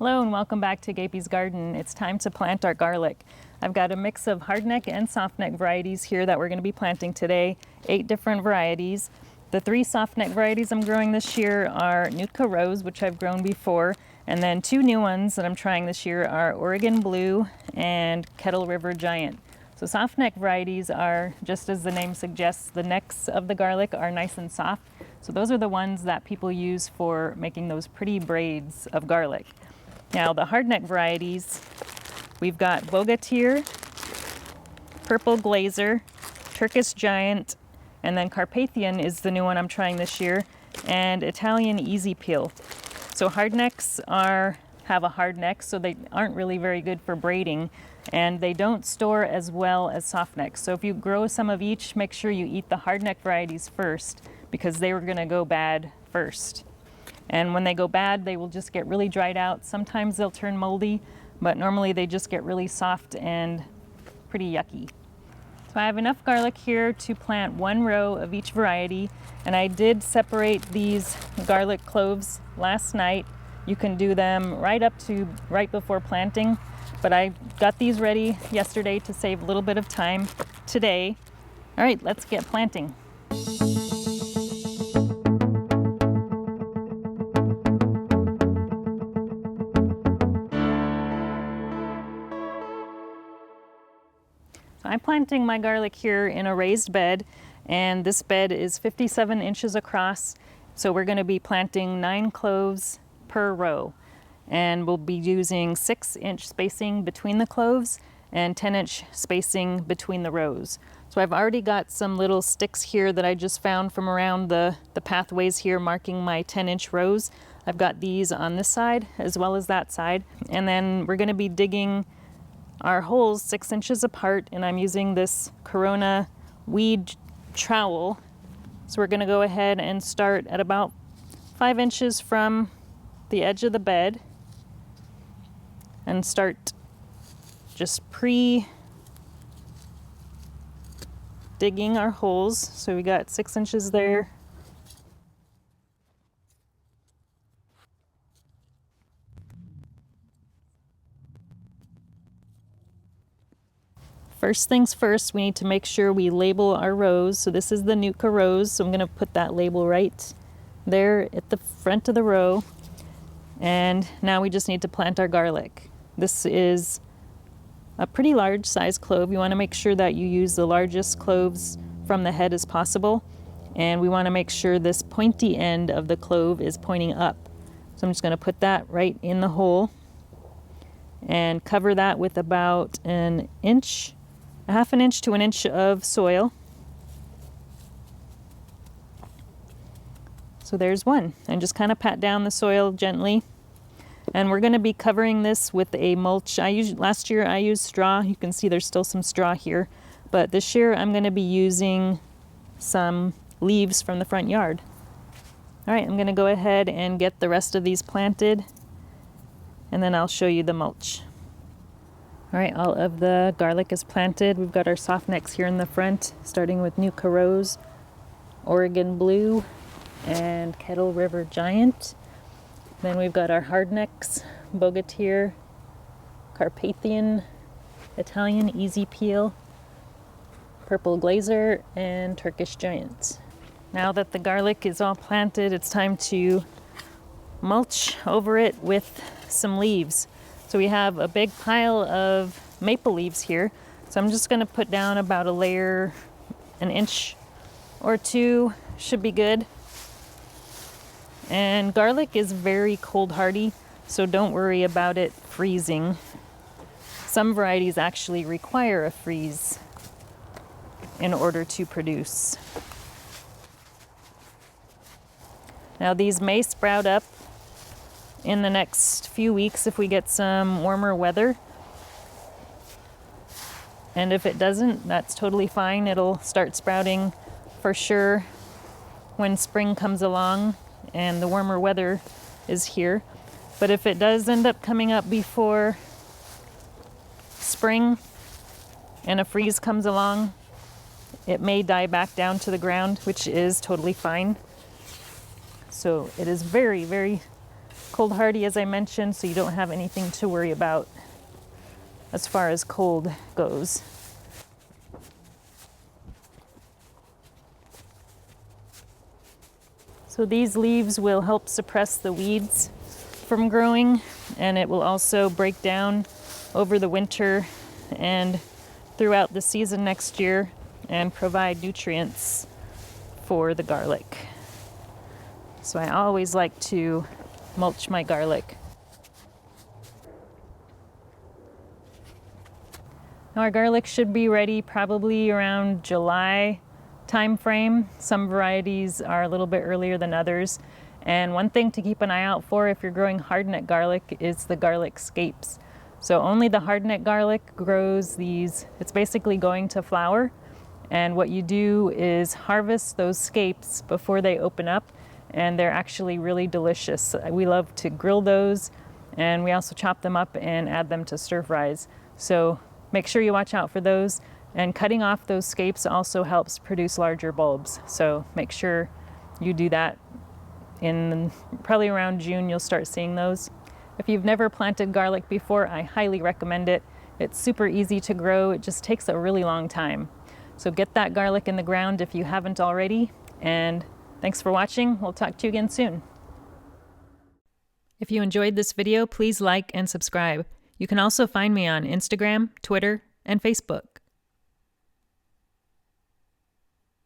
Hello and welcome back to Gapeys Garden. It's time to plant our garlic. I've got a mix of hardneck and softneck varieties here that we're going to be planting today, 8 different varieties. The 3 softneck varieties I'm growing this year are Nootka Rose, which I've grown before, and then 2 new ones that I'm trying this year are Oregon Blue and Kettle River Giant. So softneck varieties are, just as the name suggests, the necks of the garlic are nice and soft. So those are the ones that people use for making those pretty braids of garlic. Now the hardneck varieties, we've got Bogatyr, Purple Glazer, Turkish Giant, and then Carpathian is the new one I'm trying this year, and Italian Easy Peel. So hardnecks have a hard neck, so they aren't really very good for braiding, and they don't store as well as softnecks. So if you grow some of each, make sure you eat the hardneck varieties first, because they were going to go bad first. And when they go bad, they will just get really dried out. Sometimes they'll turn moldy, but normally they just get really soft and pretty yucky. So I have enough garlic here to plant 1 row of each variety, and I did separate these garlic cloves last night. You can do them right before planting, but I got these ready yesterday to save a little bit of time today. All right, let's get planting. I'm planting my garlic here in a raised bed, and this bed is 57 inches across. So we're going to be planting 9 cloves per row, and we'll be using 6-inch spacing between the cloves and 10-inch spacing between the rows. So I've already got some little sticks here that I just found from around the pathways here marking my 10-inch rows. I've got these on this side as well as that side, and then we're going to be digging our holes 6 inches apart, and I'm using this Corona weed trowel. So we're going to go ahead and start at about 5 inches from the edge of the bed and start just digging our holes. So we got 6 inches there. First things first, we need to make sure we label our rows. So this is the Nootka Rose, so I'm going to put that label right there at the front of the row. And now we just need to plant our garlic. This is a pretty large size clove. You want to make sure that you use the largest cloves from the head as possible. And we want to make sure this pointy end of the clove is pointing up. So I'm just going to put that right in the hole and cover that with about a half an inch to an inch of soil. So there's one, and just kind of pat down the soil gently. And we're going to be covering this with a mulch. Last year I used straw. You can see there's still some straw here, but this year I'm going to be using some leaves from the front yard. All right, I'm going to go ahead and get the rest of these planted, and then I'll show you the mulch. All right, all of the garlic is planted. We've got our softnecks here in the front, starting with Nootka Rose, Oregon Blue, and Kettle River Giant. Then we've got our hardnecks, Bogatyr, Carpathian, Italian Easy Peel, Purple Glazer, and Turkish Giant. Now that the garlic is all planted, it's time to mulch over it with some leaves. So we have a big pile of maple leaves here. So I'm just going to put down about a layer, an inch or 2 should be good. And garlic is very cold hardy, so don't worry about it freezing. Some varieties actually require a freeze in order to produce. Now these may sprout up in the next few weeks if we get some warmer weather. And if it doesn't, that's totally fine. It'll start sprouting for sure when spring comes along and the warmer weather is here. But if it does end up coming up before spring and a freeze comes along, it may die back down to the ground, which is totally fine. So it is very, very cold hardy, as I mentioned, so you don't have anything to worry about as far as cold goes. So these leaves will help suppress the weeds from growing, and it will also break down over the winter and throughout the season next year and provide nutrients for the garlic. So I always like to mulch my garlic. Now our garlic should be ready probably around July time frame. Some varieties are a little bit earlier than others. And one thing to keep an eye out for if you're growing hardneck garlic is the garlic scapes. So only the hardneck garlic grows these, it's basically going to flower. And what you do is harvest those scapes before they open up, and they're actually really delicious. We love to grill those, and we also chop them up and add them to stir fries. So make sure you watch out for those. And cutting off those scapes also helps produce larger bulbs. So make sure you do that. In probably around June, you'll start seeing those. If you've never planted garlic before, I highly recommend it. It's super easy to grow. It just takes a really long time. So get that garlic in the ground if you haven't already. And thanks for watching. We'll talk to you again soon. If you enjoyed this video, please like and subscribe. You can also find me on Instagram, Twitter, and Facebook.